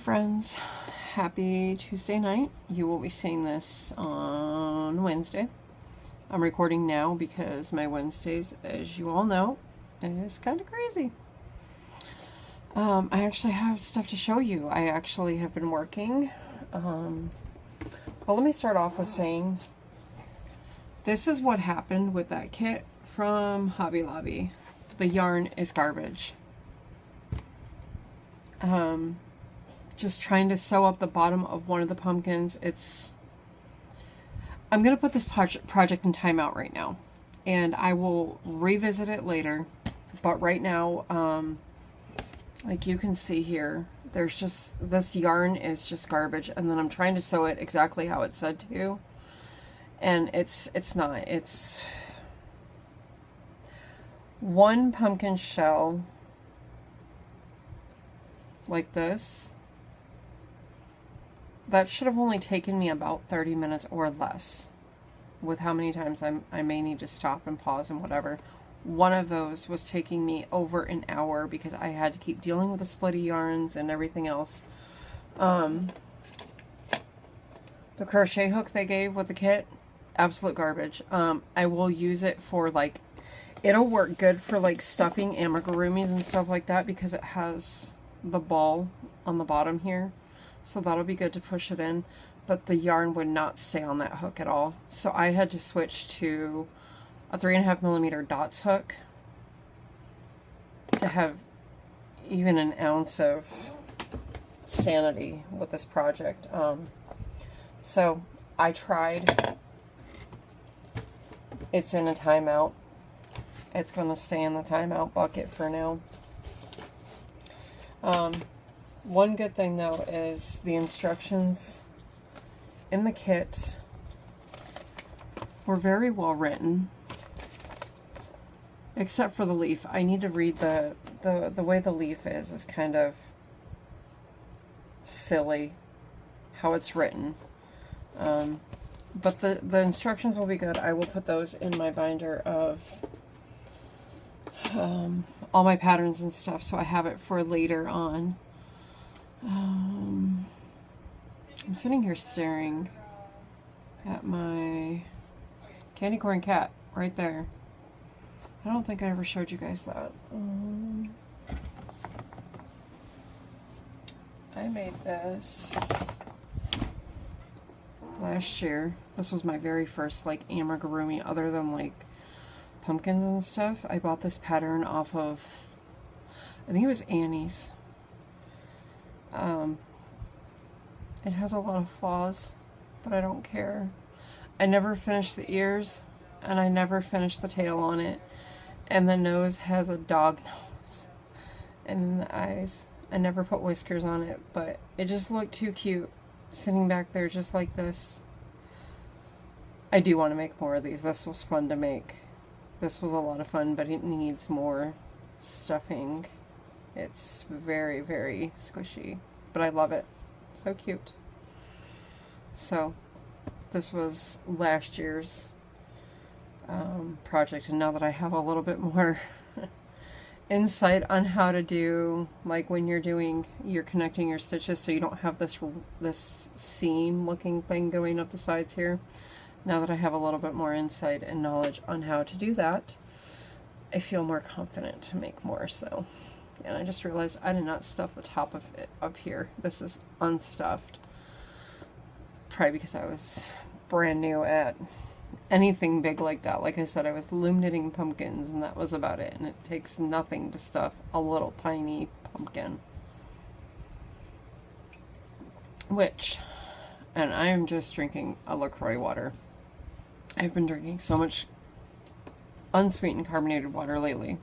friends, happy Tuesday night. You will be seeing this on Wednesday. I'm recording now because my Wednesdays, as you all know, is kind of crazy. I actually have stuff to show you. I actually have been working. Well, let me start off with saying this is what happened with that kit from Hobby Lobby. The yarn is garbage. Just trying to sew up the bottom of one of the pumpkins. I'm going to put this project in timeout right now, and I will revisit it later. But right now, like you can see here, there's just, this yarn is just garbage, and then I'm trying to sew it exactly how it said to, and it's not. It's one pumpkin shell like this. That should have only taken me about 30 minutes or less, with how many times I may need to stop and pause and whatever. One of those was taking me over an hour because I had to keep dealing with the splitty yarns and everything else. The crochet hook they gave with the kit, absolute garbage. I will use it for, like, it'll work good for like stuffing amigurumis and stuff like that because it has the ball on the bottom here. So that'll be good to push it in, but the yarn would not stay on that hook at all. So I had to switch to a 3.5mm dots hook to have even an ounce of sanity with this project. So I tried. It's in a timeout. It's going to stay in the timeout bucket for now. One good thing though is the instructions in the kit were very well written, except for the leaf. I need to read the way the leaf is kind of silly how it's written. But the instructions will be good. I will put those in my binder of all my patterns and stuff, so I have it for later on. I'm sitting here staring at my candy corn cat right there. I don't think I ever showed you guys that. I made this last year. This was my very first like amigurumi other than like pumpkins and stuff. I bought this pattern off of, I think it was Annie's. It has a lot of flaws, but I don't care. I never finished the ears, and I never finished the tail on it. And the nose has a dog nose. And then the eyes. I never put whiskers on it, but it just looked too cute sitting back there just like this. I do want to make more of these. This was fun to make. This was a lot of fun, but it needs more stuffing. It's very, very squishy, but I love it. So cute. So this was last year's project, and now that I have a little bit more insight on how to do, like when you're connecting your stitches so you don't have this seam looking thing going up the sides here. Now that I have a little bit more insight and knowledge on how to do that, I feel more confident to make more. So, and I just realized I did not stuff the top of it up here. This is unstuffed. Probably because I was brand new at anything big like that. Like I said, I was loom knitting pumpkins and that was about it. And it takes nothing to stuff a little tiny pumpkin. And I am just drinking a LaCroix water. I've been drinking so much unsweetened carbonated water lately.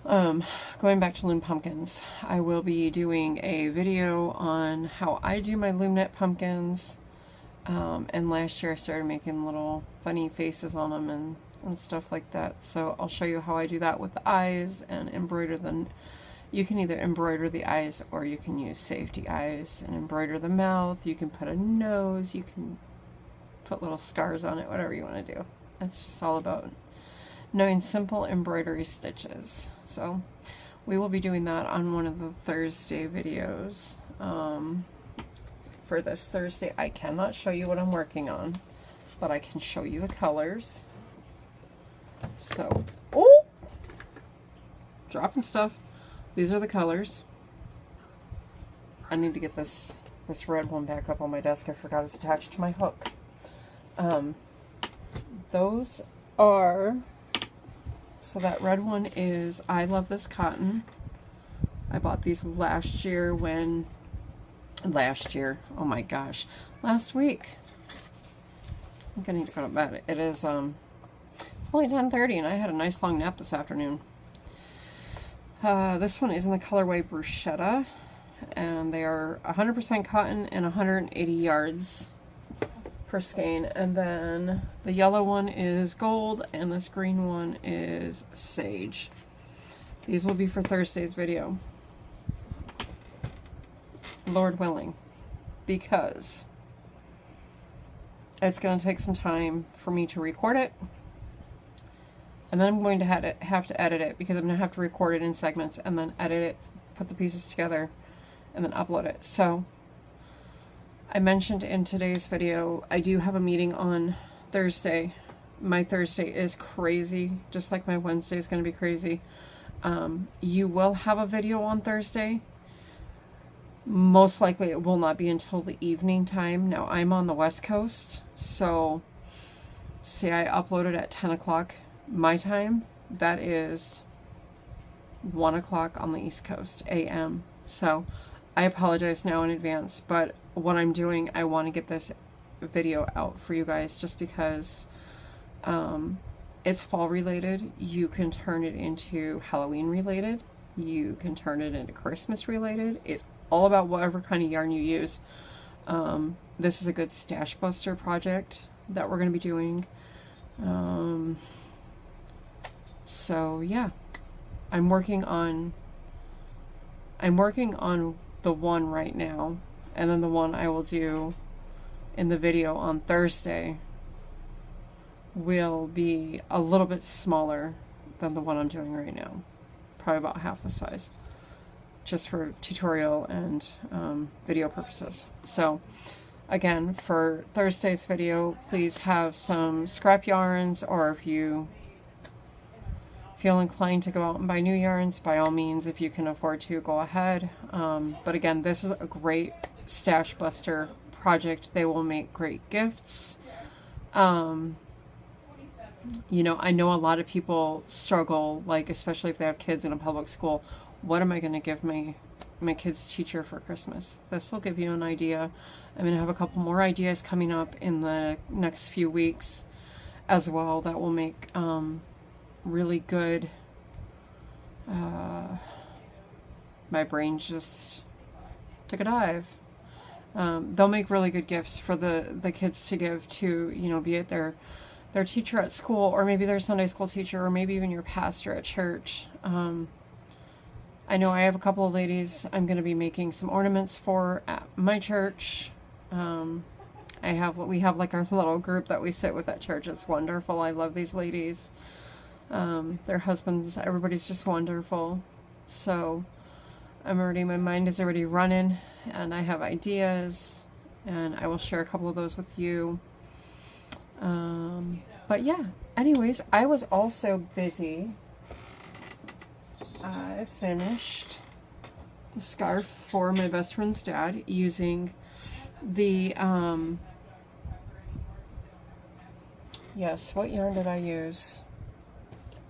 Going back to loom pumpkins, I will be doing a video on how I do my loom knit pumpkins. And last year I started making little funny faces on them and stuff like that. So I'll show you how I do that with the eyes and embroider them. You can either embroider the eyes or you can use safety eyes and embroider the mouth. You can put a nose, you can put little scars on it, whatever you want to do. It's just all about knowing simple embroidery stitches. So we will be doing that on one of the Thursday videos. For this Thursday, I cannot show you what I'm working on, but I can show you the colors. So, oh, dropping stuff. These are the colors. I need to get this red one back up on my desk. I forgot it's attached to my hook. Those are, so that red one is I Love This Cotton. I bought these last year, oh my gosh, last week. I think I need to go to bed. It is, it's only 10:30 and I had a nice long nap this afternoon. This one is in the colorway Bruschetta, and they are 100% cotton and 180 yards per skein. And then the yellow one is gold and this green one is sage. These will be for Thursday's video, Lord willing, because it's going to take some time for me to record it, and then I'm going to have to edit it, because I'm going to have to record it in segments and then edit it, put the pieces together, and then upload it. So I mentioned in today's video, I do have a meeting on Thursday. My Thursday is crazy, just like my Wednesday is going to be crazy. You will have a video on Thursday. Most likely it will not be until the evening time. Now I'm on the West Coast, so say I uploaded at 10 o'clock my time, that is 1 o'clock on the East Coast AM. So I apologize now in advance, but what I'm doing, I want to get this video out for you guys just because it's fall related. You can turn it into Halloween related. You can turn it into Christmas related. It's all about whatever kind of yarn you use. This is a good stash buster project that we're going to be doing. So yeah, I'm working on the one right now, and then the one I will do in the video on Thursday will be a little bit smaller than the one I'm doing right now, probably about half the size, just for tutorial and video purposes. So again, for Thursday's video, please have some scrap yarns, or if you feel inclined to go out and buy new yarns, by all means, if you can afford to, go ahead. But again, this is a great stash buster project. They will make great gifts. You know, I know a lot of people struggle, like especially if they have kids in a public school. What am I going to give my kids' teacher for Christmas? This will give you an idea. I'm going to have a couple more ideas coming up in the next few weeks as well that will make really good. My brain just took a dive. They'll make really good gifts for the kids to give to, you know, be it their teacher at school, or maybe their Sunday school teacher, or maybe even your pastor at church. I know I have a couple of ladies I'm going to be making some ornaments for at my church. We have like our little group that we sit with at church. It's wonderful. I love these ladies. Their husbands, everybody's just wonderful. So my mind is already running, and I have ideas, and I will share a couple of those with you. But yeah, anyways, I was also busy. I finished the scarf for my best friend's dad using the, yes, what yarn did I use?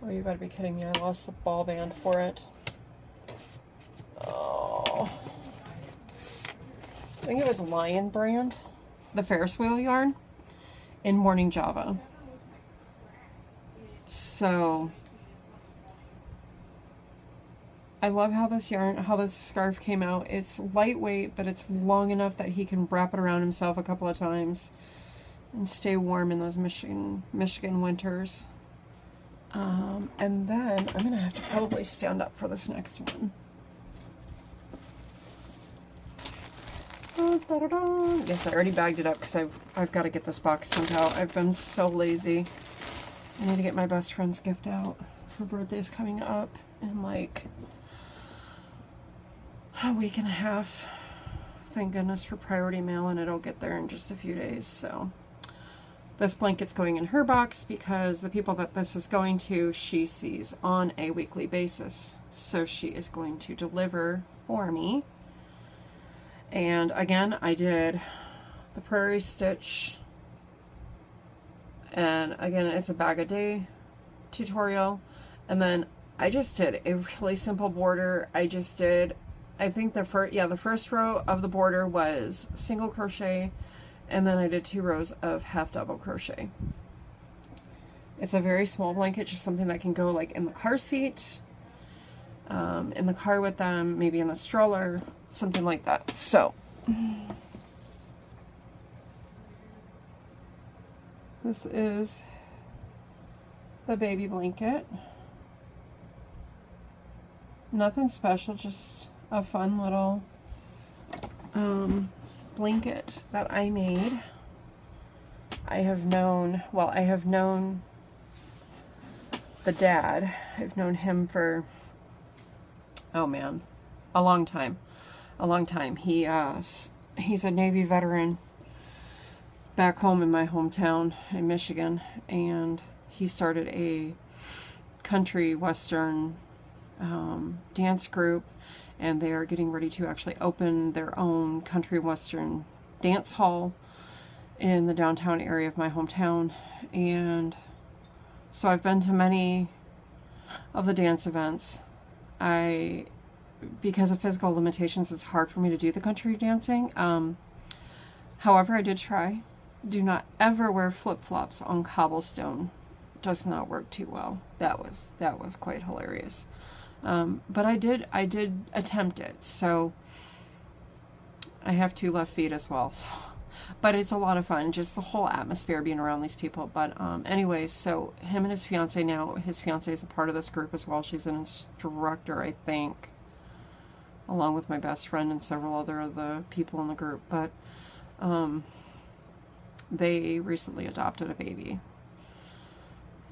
Oh, you gotta be kidding me, I lost the ball band for it. Oh. I think it was Lion brand, the Ferris wheel yarn, in Morning Java. So I love how this scarf came out. It's lightweight, but it's long enough that he can wrap it around himself a couple of times and stay warm in those Michigan winters. And then I'm gonna have to probably stand up for this next one. Yes, I already bagged it up because I've got to get this box sent out. I've been so lazy. I need to get my best friend's gift out. Her birthday's coming up in like a week and a half. Thank goodness for priority mail, and it'll get there in just a few days. So this blanket's going in her box because the people that this is going to, she sees on a weekly basis. So she is going to deliver for me. And again, I did the prairie stitch. And again, it's a bag a day tutorial. And then I just did a really simple border. I just did, I think the first row of the border was single crochet, and then I did 2 rows of half double crochet. It's a very small blanket, just something that can go like in the car seat, in the car with them, maybe in the stroller, something like that. So this is the baby blanket. Nothing special, just a fun little blanket that I made. I have known the dad. I've known him for, oh man, a long time. He's a Navy veteran back home in my hometown in Michigan, and he started a country western dance group, and they are getting ready to actually open their own country western dance hall in the downtown area of my hometown. And so I've been to many of the dance events. Because of physical limitations, it's hard for me to do the country dancing. However, I did try. Do not ever wear flip-flops on cobblestone. Does not work too well. That was quite hilarious. But I did attempt it. So I have 2 left feet as well. So, but it's a lot of fun, just the whole atmosphere being around these people. But anyways, so him and his fiance now. His fiance is a part of this group as well. She's an instructor, I think, along with my best friend and several other of the people in the group. But they recently adopted a baby,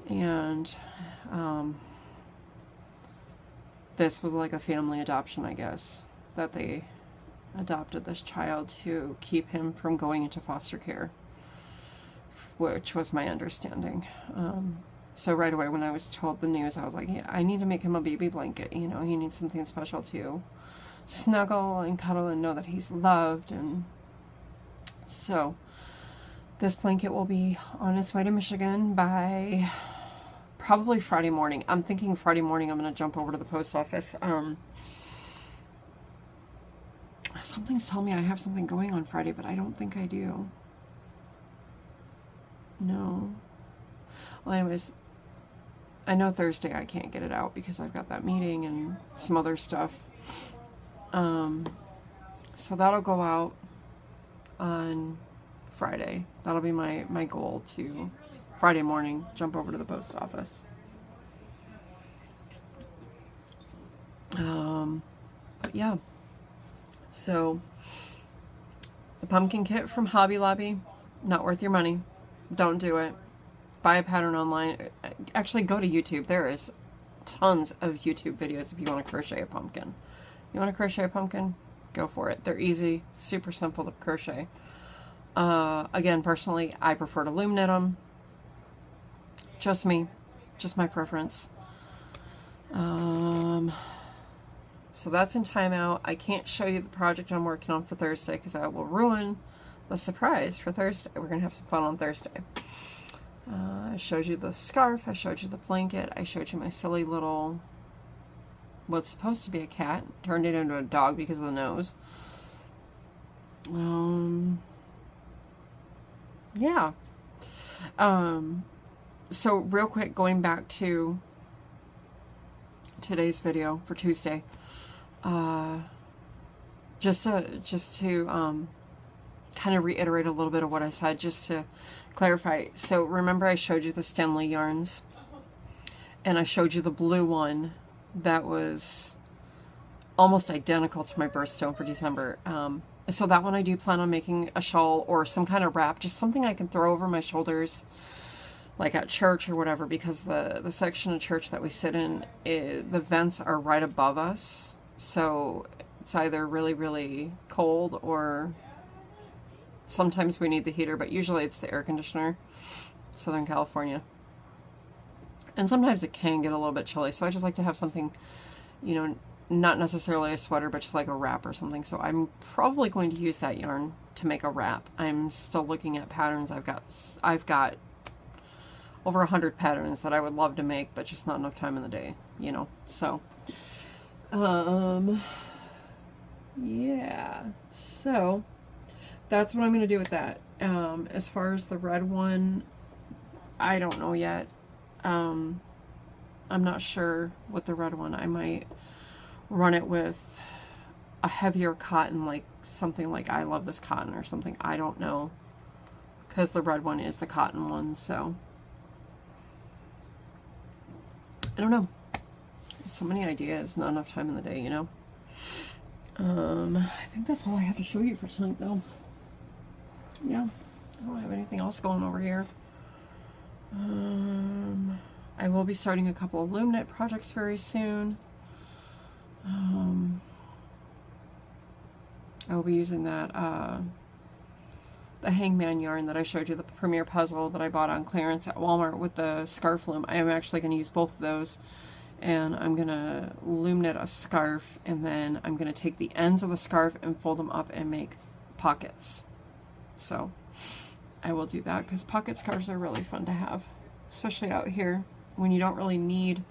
and this was like a family adoption, I guess, that they adopted this child to keep him from going into foster care, which was my understanding. So right away when I was told the news, I was like, yeah, I need to make him a baby blanket. You know, he needs something special to snuggle and cuddle and know that he's loved. And so this blanket will be on its way to Michigan by probably Friday morning. I'm thinking Friday morning I'm going to jump over to the post office. Something's telling me I have something going on Friday, but I don't think I do. No. Well, anyways, I know Thursday I can't get it out because I've got that meeting and some other stuff. So that'll go out on Friday. That'll be my goal, to Friday morning jump over to the post office. But yeah, so the pumpkin kit from Hobby Lobby, not worth your money. Don't do it. Buy a pattern online. Actually, go to YouTube. There is tons of YouTube videos if you want to crochet a pumpkin. You want to crochet a pumpkin? Go for it. They're easy, super simple to crochet. Again, personally, I prefer to loom knit them. Just me. Just my preference. So that's in timeout. I can't show you the project I'm working on for Thursday because I will ruin the surprise for Thursday. We're going to have some fun on Thursday. I showed you the scarf. I showed you the blanket. I showed you my silly little, what's supposed to be a cat. Turned it into a dog because of the nose. Yeah. So real quick, going back to today's video for Tuesday, just to kind of reiterate a little bit of what I said, just to clarify. So remember I showed you the Stanley yarns, and I showed you the blue one that was almost identical to my birthstone for December. So that one I do plan on making a shawl or some kind of wrap, just something I can throw over my shoulders, like at church or whatever, because the section of church that we sit in, the vents are right above us. So it's either really, really cold or sometimes we need the heater, but usually it's the air conditioner, Southern California. And sometimes it can get a little bit chilly, so I just like to have something, you know, not necessarily a sweater, but just like a wrap or something. So I'm probably going to use that yarn to make a wrap. I'm still looking at patterns. I've got over 100 patterns that I would love to make, but just not enough time in the day, you know. So, yeah. So that's what I'm going to do with that. As far as the red one, I don't know yet. I'm not sure with the red one. I might run it with a heavier cotton, like something like I Love This Cotton or something. I don't know, because the red one is the cotton one, so I don't know. So many ideas, not enough time in the day, you know. I think that's all I have to show you for tonight, though. Yeah, I don't have anything else going over here. I will be starting a couple of loom knit projects very soon. I will be using that the hangman yarn that I showed you, the Premier Puzzle that I bought on clearance at Walmart with the scarf loom. I am actually going to use both of those, and I'm going to loom knit a scarf, and then I'm going to take the ends of the scarf and fold them up and make pockets. So I will do that, because pocket scarves are really fun to have, especially out here when you don't really need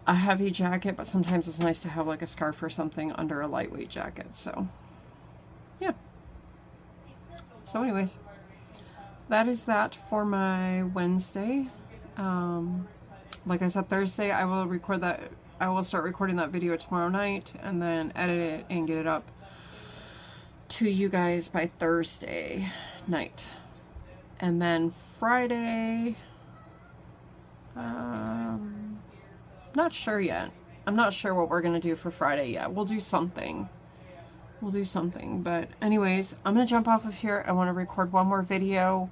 a heavy jacket, but sometimes it's nice to have like a scarf or something under a lightweight jacket. So yeah. So anyways, that is that for my Wednesday. Like I said, Thursday I will record that. I will start recording that video tomorrow night and then edit it and get it up to you guys by Thursday night. And then Friday, not sure yet. I'm not sure what we're gonna do for Friday yet. We'll do something. We'll do something. But anyways, I'm gonna jump off of here. I want to record one more video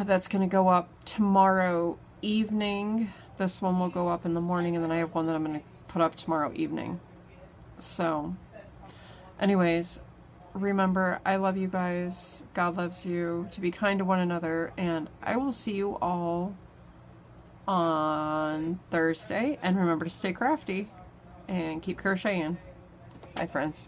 that's gonna go up tomorrow evening. This one will go up in the morning, and then I have one that I'm gonna put up tomorrow evening. So anyways, remember, I love you guys. God loves you. To be kind to one another, and I will see you all on Thursday. And remember to stay crafty and keep crocheting. Bye, friends.